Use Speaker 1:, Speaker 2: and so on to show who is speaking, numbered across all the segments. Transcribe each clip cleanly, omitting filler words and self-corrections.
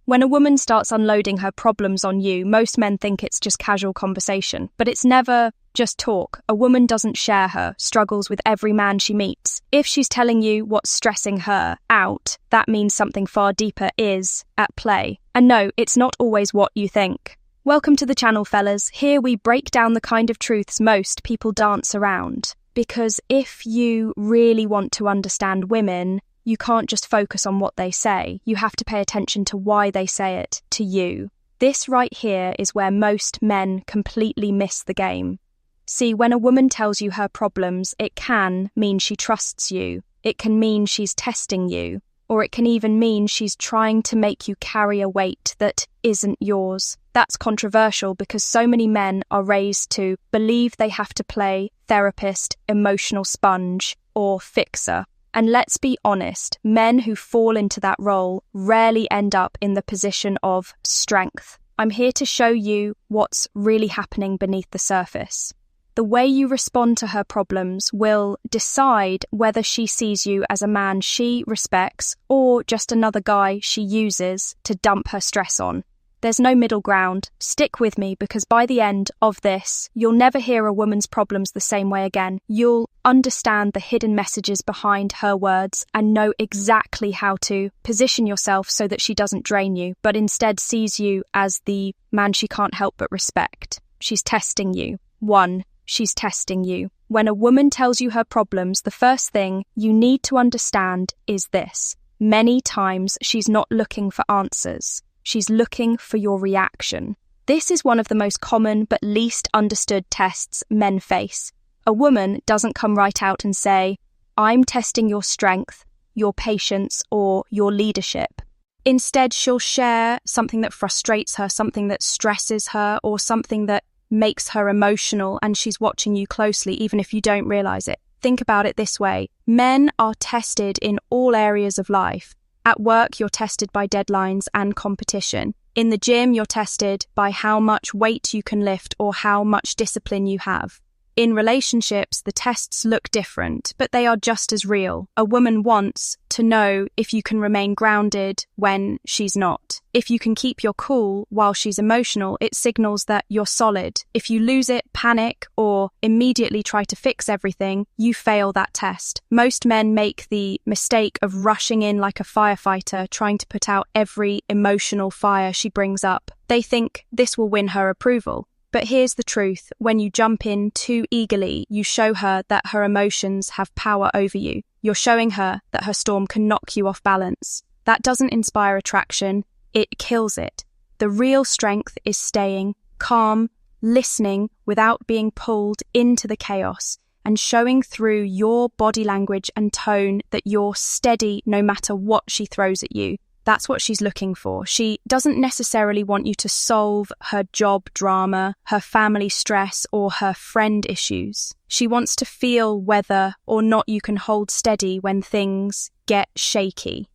Speaker 1: When a woman starts unloading her problems on you, most men think it's just casual conversation, but it's never just talk. A woman doesn't share her struggles with every man she meets. If she's telling you what's stressing her out, that means something far deeper is at play. And no, it's not always what you think. Welcome to the channel, fellas. Here we break down the kind of truths most people dance around. Because if you really want to understand women, you can't just focus on what they say. You have to pay attention to why they say it to you. This right here is where most men completely miss the game. See, when a woman tells you her problems, it can mean she trusts you. It can mean she's testing you. Or it can even mean she's trying to make you carry a weight that isn't yours. That's controversial because so many men are raised to believe they have to play therapist, emotional sponge, or fixer. And let's be honest, men who fall into that role rarely end up in the position of strength. I'm here to show you what's really happening beneath the surface. The way you respond to her problems will decide whether she sees you as a man she respects or just another guy she uses to dump her stress on. There's no middle ground. Stick with me because by the end of this, you'll never hear a woman's problems the same way again. You'll understand the hidden messages behind her words and know exactly how to position yourself so that she doesn't drain you, but instead sees you as the man she can't help but respect. She's testing you. 1. She's testing you. When a woman tells you her problems, the first thing you need to understand is this. Many times she's not looking for answers. She's looking for your reaction. This is one of the most common but least understood tests men face. A woman doesn't come right out and say, "I'm testing your strength, your patience, or your leadership." Instead, she'll share something that frustrates her, something that stresses her, or something that makes her emotional, and she's watching you closely even if you don't realize it. Think about it this way. Men are tested in all areas of life. At work, you're tested by deadlines and competition. In the gym, you're tested by how much weight you can lift or how much discipline you have. In relationships, the tests look different, but they are just as real. A woman wants to know if you can remain grounded when she's not. If you can keep your cool while she's emotional, it signals that you're solid. If you lose it, panic, or immediately try to fix everything, you fail that test. Most men make the mistake of rushing in like a firefighter, trying to put out every emotional fire she brings up. They think this will win her approval. But here's the truth. When you jump in too eagerly, you show her that her emotions have power over you. You're showing her that her storm can knock you off balance. That doesn't inspire attraction, it kills it. The real strength is staying calm, listening without being pulled into the chaos, and showing through your body language and tone that you're steady no matter what she throws at you. That's what she's looking for. She doesn't necessarily want you to solve her job drama, her family stress, or her friend issues. She wants to feel whether or not you can hold steady when things get shaky.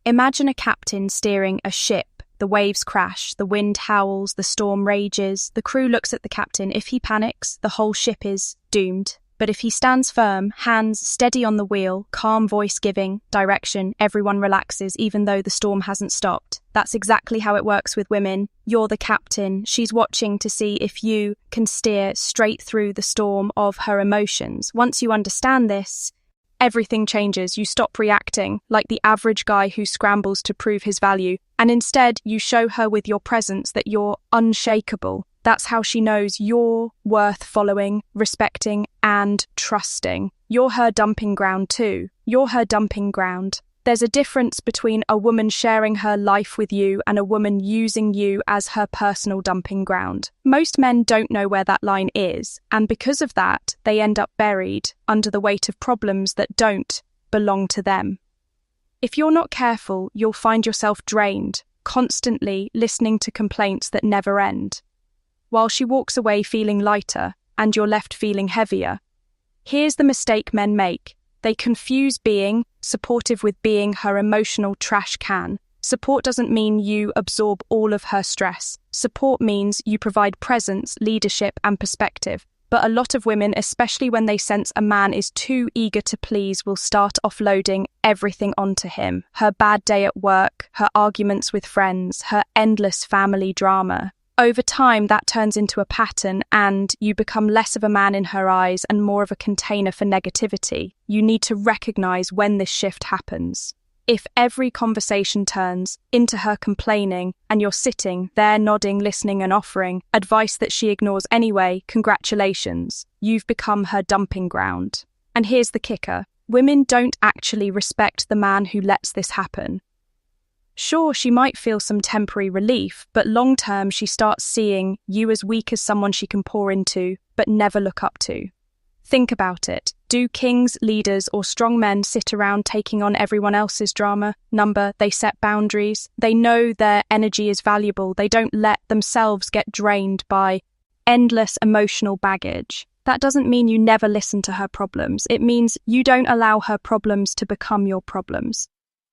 Speaker 1: Imagine a captain steering a ship. The waves crash, the wind howls, the storm rages. The crew looks at the captain. If he panics, the whole ship is doomed. But if he stands firm, hands steady on the wheel, calm voice giving direction, everyone relaxes even though the storm hasn't stopped. That's exactly how it works with women. You're the captain. She's watching to see if you can steer straight through the storm of her emotions. Once you understand this, everything changes. You stop reacting like the average guy who scrambles to prove his value, and instead you show her with your presence that you're unshakable. That's how she knows you're worth following, respecting, and trusting. You're her dumping ground too. You're her dumping ground. There's a difference between a woman sharing her life with you and a woman using you as her personal dumping ground. Most men don't know where that line is, and because of that, they end up buried under the weight of problems that don't belong to them. If you're not careful, you'll find yourself drained, constantly listening to complaints that never end, while she walks away feeling lighter and you're left feeling heavier. Here's the mistake men make. They confuse being supportive with being her emotional trash can. Support doesn't mean you absorb all of her stress. Support means you provide presence, leadership, and perspective. But a lot of women, especially when they sense a man is too eager to please, will start offloading everything onto him. Her bad day at work, her arguments with friends, her endless family drama. Over time, that turns into a pattern and you become less of a man in her eyes and more of a container for negativity. You need to recognize when this shift happens. If every conversation turns into her complaining and you're sitting there nodding, listening and offering advice that she ignores anyway, congratulations, you've become her dumping ground. And here's the kicker. Women don't actually respect the man who lets this happen. Sure, she might feel some temporary relief, but long-term she starts seeing you as weak as someone she can pour into, but never look up to. Think about it. Do kings, leaders, or strong men sit around taking on everyone else's drama? They set boundaries. They know their energy is valuable. They don't let themselves get drained by endless emotional baggage. That doesn't mean you never listen to her problems. It means you don't allow her problems to become your problems.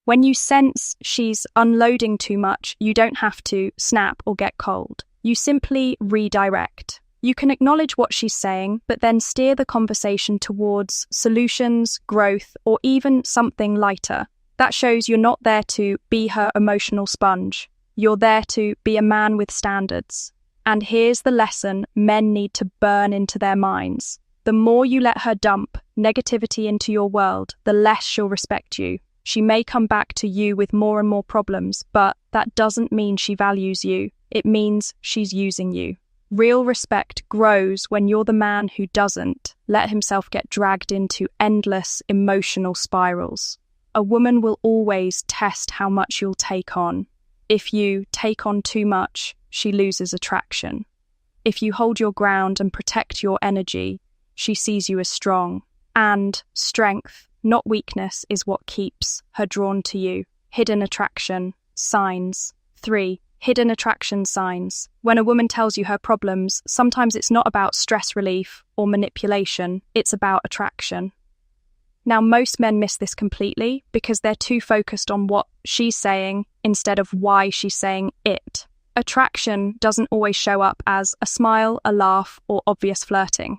Speaker 1: When you sense she's unloading too much, you don't have to snap or get cold. You simply redirect. You can acknowledge what she's saying, but then steer the conversation towards solutions, growth, or even something lighter. That shows you're not there to be her emotional sponge. You're there to be a man with standards. And here's the lesson men need to burn into their minds. The more you let her dump negativity into your world, the less she'll respect you. She may come back to you with more and more problems, but that doesn't mean she values you. It means she's using you. Real respect grows when you're the man who doesn't let himself get dragged into endless emotional spirals. A woman will always test how much you'll take on. If you take on too much, she loses attraction. If you hold your ground and protect your energy, she sees you as strong. And strength, not weakness, is what keeps her drawn to you. Hidden attraction, signs. 3. Hidden attraction signs. When a woman tells you her problems, sometimes it's not about stress relief or manipulation, it's about attraction. Now, most men miss this completely because they're too focused on what she's saying instead of why she's saying it. Attraction doesn't always show up as a smile, a laugh, or obvious flirting.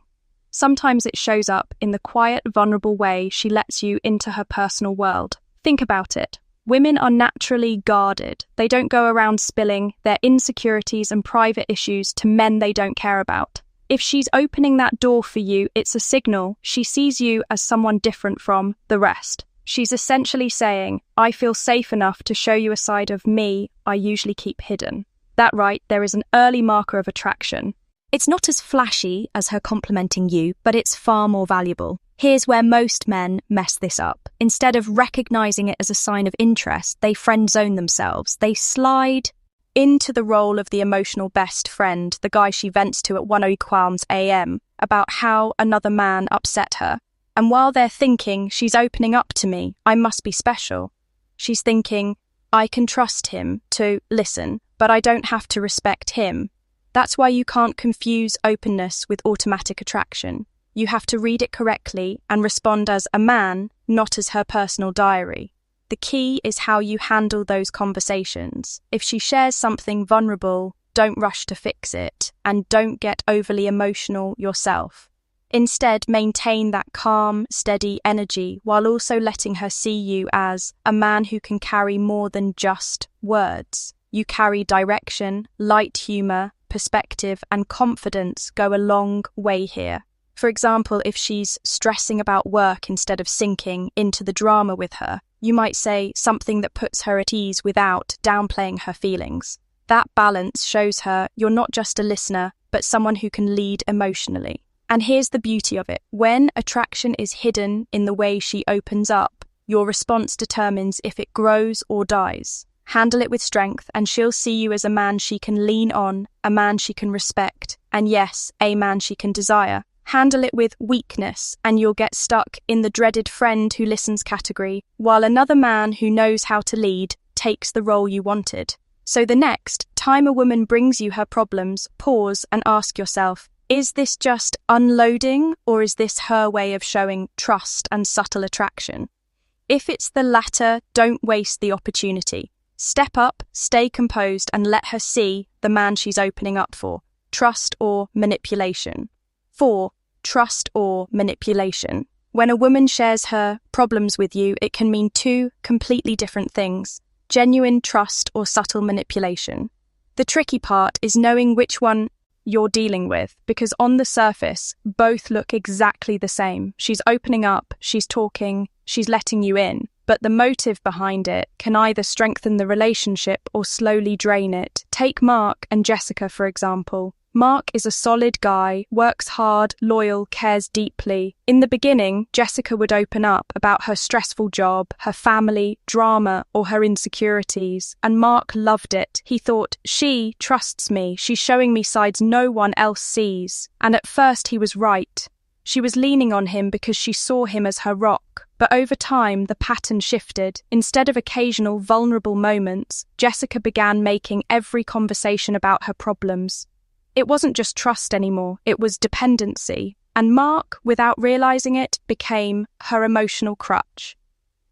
Speaker 1: Sometimes it shows up in the quiet, vulnerable way she lets you into her personal world. Think about it. Women are naturally guarded. They don't go around spilling their insecurities and private issues to men they don't care about. If she's opening that door for you, it's a signal she sees you as someone different from the rest. She's essentially saying, I feel safe enough to show you a side of me I usually keep hidden. That right, there is an early marker of attraction. It's not as flashy as her complimenting you, but it's far more valuable. Here's where most men mess this up. Instead of recognizing it as a sign of interest, they friend zone themselves. They slide into the role of the emotional best friend, the guy she vents to at 1:00 a.m. about how another man upset her. And while they're thinking, she's opening up to me, I must be special, she's thinking, I can trust him to listen, but I don't have to respect him. That's why you can't confuse openness with automatic attraction. You have to read it correctly and respond as a man, not as her personal diary. The key is how you handle those conversations. If she shares something vulnerable, don't rush to fix it, and don't get overly emotional yourself. Instead, maintain that calm, steady energy while also letting her see you as a man who can carry more than just words. You carry direction, light humor, perspective, and confidence go a long way here. For example, if she's stressing about work instead of sinking into the drama with her, you might say something that puts her at ease without downplaying her feelings. That balance shows her you're not just a listener, but someone who can lead emotionally. And here's the beauty of it. When attraction is hidden in the way she opens up, your response determines if it grows or dies. Handle it with strength, and she'll see you as a man she can lean on, a man she can respect, and yes, a man she can desire. Handle it with weakness, and you'll get stuck in the dreaded friend who listens category, while another man who knows how to lead takes the role you wanted. So the next time a woman brings you her problems, pause and ask yourself, is this just unloading, or is this her way of showing trust and subtle attraction? If it's the latter, don't waste the opportunity. Step up, stay composed, and let her see the man she's opening up for, trust or manipulation. 4. Trust or manipulation. When a woman shares her problems with you, it can mean two completely different things: genuine trust or subtle manipulation. The tricky part is knowing which one you're dealing with, because on the surface, both look exactly the same. She's opening up, she's talking, she's letting you in. But the motive behind it can either strengthen the relationship or slowly drain it. Take Mark and Jessica, for example. Mark is a solid guy, works hard, loyal, cares deeply. In the beginning, Jessica would open up about her stressful job, her family, drama, or her insecurities, and Mark loved it. He thought, she trusts me, she's showing me sides no one else sees. And at first he was right. She was leaning on him because she saw him as her rock. But over time, the pattern shifted. Instead of occasional vulnerable moments, Jessica began making every conversation about her problems. It wasn't just trust anymore, it was dependency. And Mark, without realizing it, became her emotional crutch.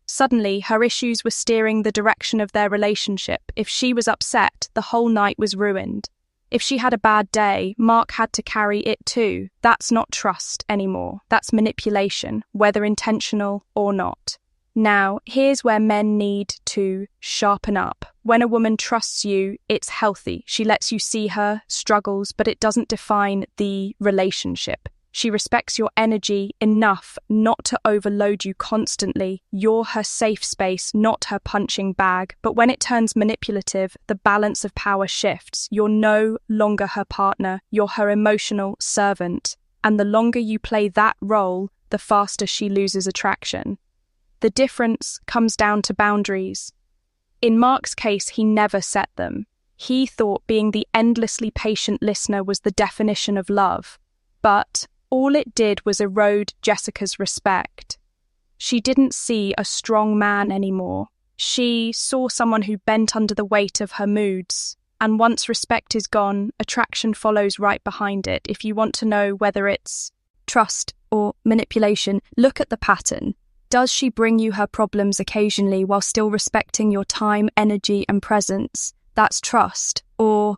Speaker 1: Suddenly, her issues were steering the direction of their relationship. If she was upset, the whole night was ruined. If she had a bad day, Mark had to carry it too. That's not trust anymore. That's manipulation, whether intentional or not. Now, here's where men need to sharpen up. When a woman trusts you, it's healthy. She lets you see her struggles, but it doesn't define the relationship. She respects your energy enough not to overload you constantly. You're her safe space, not her punching bag. But when it turns manipulative, the balance of power shifts. You're no longer her partner, you're her emotional servant. And the longer you play that role, the faster she loses attraction. The difference comes down to boundaries. In Mark's case, he never set them. He thought being the endlessly patient listener was the definition of love. But all it did was erode Jessica's respect. She didn't see a strong man anymore. She saw someone who bent under the weight of her moods. And once respect is gone, attraction follows right behind it. If you want to know whether it's trust or manipulation, look at the pattern. Does she bring you her problems occasionally while still respecting your time, energy, and presence? That's trust. Or